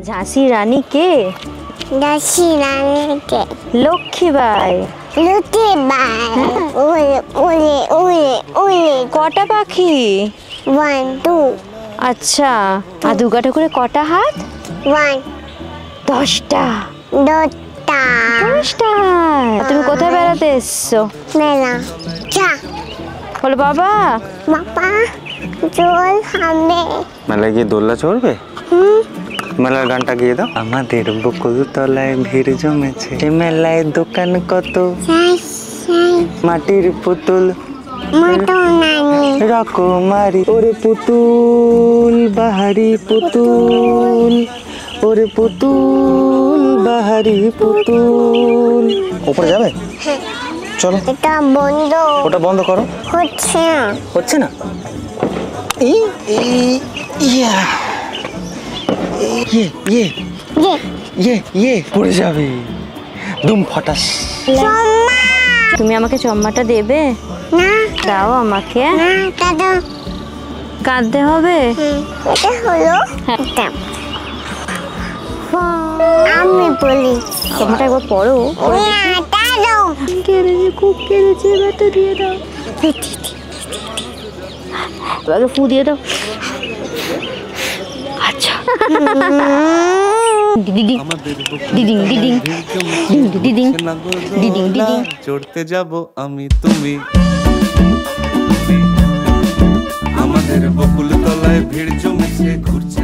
ঝাঁসি রানী কে? ঝাঁসি রানী কে? লক্ষ্মীবাই। লক্ষ্মীবাই। উড়ে উড়ে উড়ে উড়ে। কটা পাখি? 1 2। আচ্ছা, আর দুর্গা ঠাকুরের কটা হাত? 1 10টা। 10টা। 10টা। তুমি কোথায় বেড়াতে এসছো? মেলা। যা বলো বাবা। বাবা জল খাবে। মেলায় গিয়ে দোলনা চড়বে? মেলার গানটা গিয়ে দাও। আমাদের বকুল তলায় ভিড় জমেছে, এ মেলায় দোকান কত, মাটির পুতুল রকমারি, ওরে পুতুল বাহারি পুতুল, ওরে পুতুল বাহারি পুতুল। উপরে যাবে? চলো। এটা বন্ধ। ওটা বন্ধ করো। হচ্ছে না। হচ্ছে না? ইয়া পড়ে যাবে, দুম ফটাস। তুমি আমাকে চম্মাটা দেবে? না দাও আমাকে। না দাদা কাঁদতে হবে? এটা হলো এটা। আমি বলি চম্মাটা একবার পড়ো। না দাদা কেড়েছে, খুব কেড়েছে, ব্যথা দিয়ে দাও। আগে ফু দিয়ে দাও। আচ্ছা। ডিডিং ডিডিং ডিডিং ডিডিং ডিডিং ডিডিং। চড়তে যাব আমি তুমি, আমাদের বকুল তলায় ভিড় জমেছে, ঘুরছে